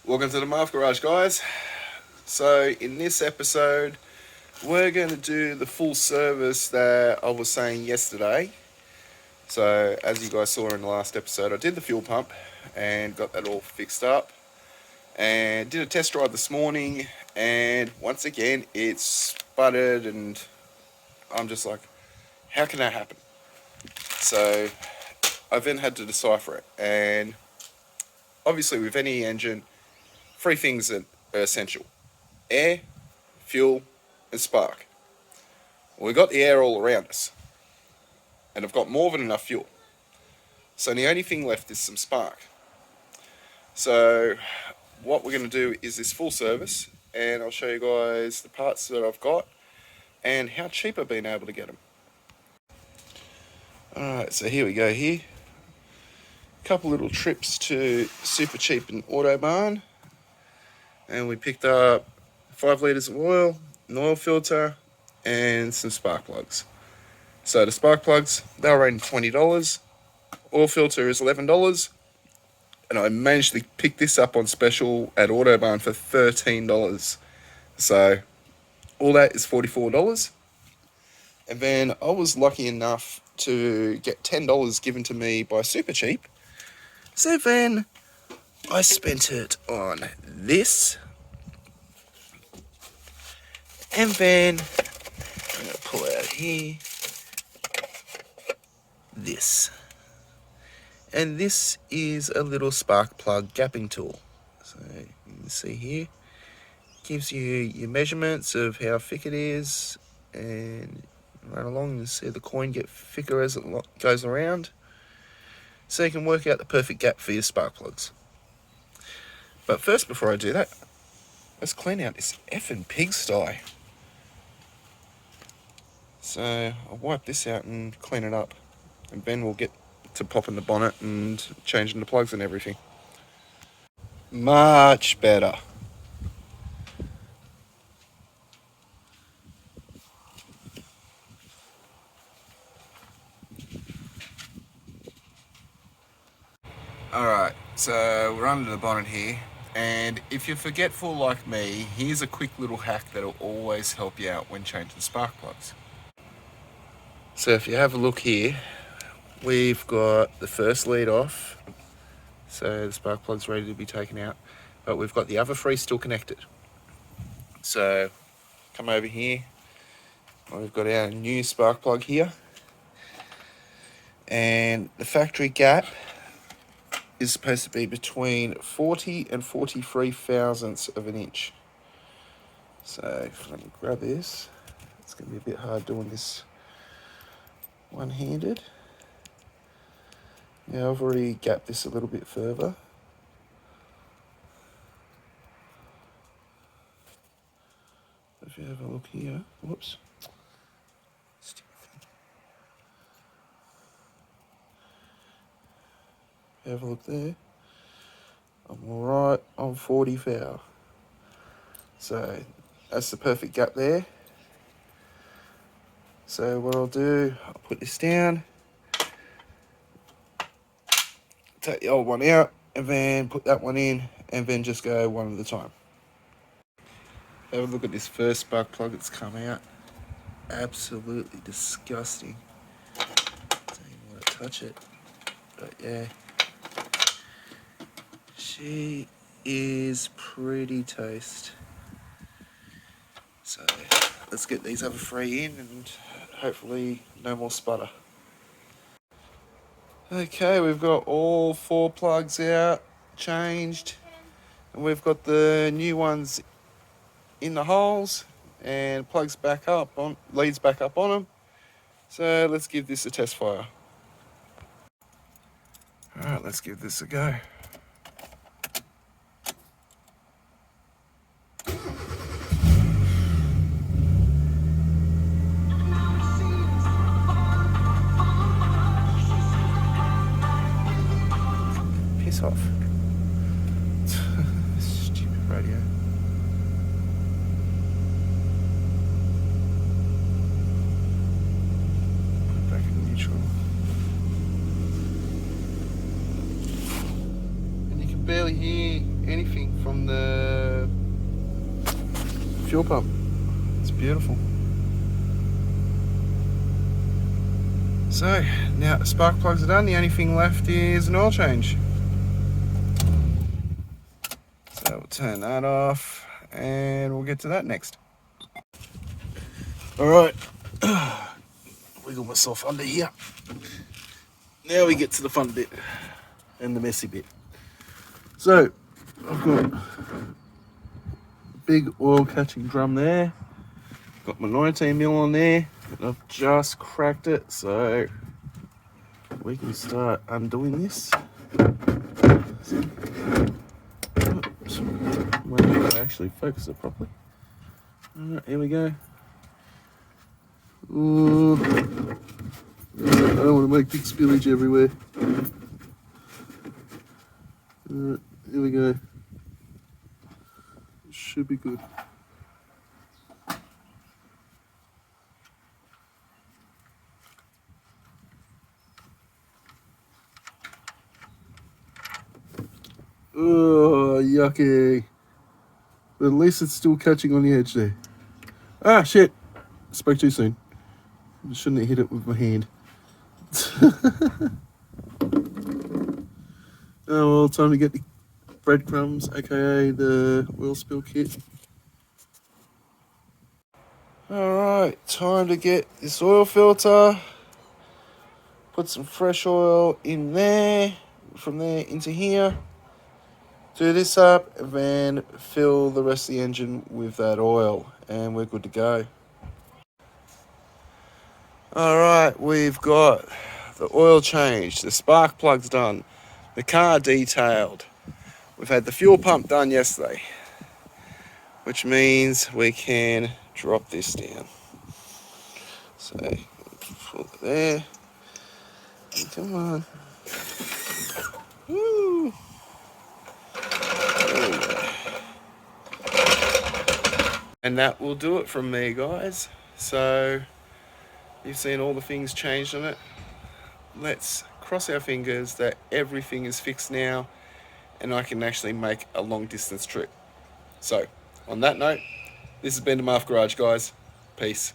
Welcome to the Maf Garage, guys. So in this episode, we're going to do the full service that I was saying yesterday. So as you guys saw in the last episode, I did the fuel pump and got that all fixed up. And did a test drive this morning, and once again, it sputtered, and I'm just like, how can that happen? So I then had to decipher it, and obviously with any engine, three things that are essential: air, fuel, and spark. Well, we've got the air all around us, and I've got more than enough fuel. So the only thing left is some spark. So what we're going to do is this full service, and I'll show you guys the parts that I've got and how cheap I've been able to get them. Alright, so here we go here. Couple little trips to Super Cheap and Autobarn, and we picked up 5 litres of oil, an oil filter, and some spark plugs. So the spark plugs, they were only $20. Oil filter is $11. And I managed to pick this up on special at Autobarn for $13. So all that is $44. And then I was lucky enough to get $10 given to me by Super Cheap. So then I spent it on this. And then I'm going to pull out here this. And this is a little spark plug gapping tool. So you can see here, gives you your measurements of how thick it is, and right along you see the coin get thicker as it goes around. So you can work out the perfect gap for your spark plugs. But first, before I do that, let's clean out this effing pigsty. So I'll wipe this out and clean it up, and then we'll get to popping the bonnet and changing the plugs and everything. Much better. Alright, so we're under the bonnet here, and if you're forgetful like me, here's a quick little hack that'll always help you out when changing spark plugs. So if you have a look here, we've got the first lead off, so the spark plug's ready to be taken out, but we've got the other 3 still connected. So come over here, we've got our new spark plug here, and the factory gap is supposed to be between 40 and 43 thousandths of an inch. So if I can grab this, it's going to be a bit hard doing this one-handed. Now I've already gapped this a little bit further. If you have a look here, whoops. Have a look there. I'm right on 40 thou. So that's the perfect gap there. So what I'll do, I'll put this down, take the old one out, and then put that one in, and then just go one at a time. Have a look at this first spark plug that's come out. Absolutely disgusting. Don't even want to touch it. But yeah. She is pretty toast. So let's get these other 3 in, and hopefully no more sputter. Okay, we've got all 4 plugs out, changed, and we've got the new ones in the holes, and plugs back up on, leads back up on them. So let's give this a test fire. Alright, let's give this a go. Piss off. Stupid radio. Put it back in neutral. barely hear anything from the fuel pump. It's beautiful. So now the spark plugs are done, the only thing left is an oil change. So we'll turn that off and we'll get to that next. Alright, wiggle myself under here. Now we get to the fun bit and the messy bit. So I've got a big oil catching drum there. Got my 19mm on there. And I've just cracked it, so we can start undoing this. Oops. Wait until I actually focus it properly. Alright, here we go. Ooh. I don't want to make big spillage everywhere. Alright, here we go. Should be good. Oh, yucky. But at least it's still catching on the edge there. Ah, shit. Spoke too soon. I shouldn't have hit it with my hand. Oh well, time to get the breadcrumbs, aka the oil spill kit. Alright, time to get this oil filter. Put some fresh oil in there, from there into here. Do this up and then fill the rest of the engine with that oil and we're good to go. Alright, we've got the oil change, the spark plugs done, the car detailed. We've had the fuel pump done yesterday, which means we can drop this down. So, pull it there. Come on. Woo! There we go. And that will do it from me, guys. So, you've seen all the things changed on it. Let's cross our fingers that everything is fixed now and I can actually make a long distance trip. So, on that note, this has been the Maf Garage, guys. Peace.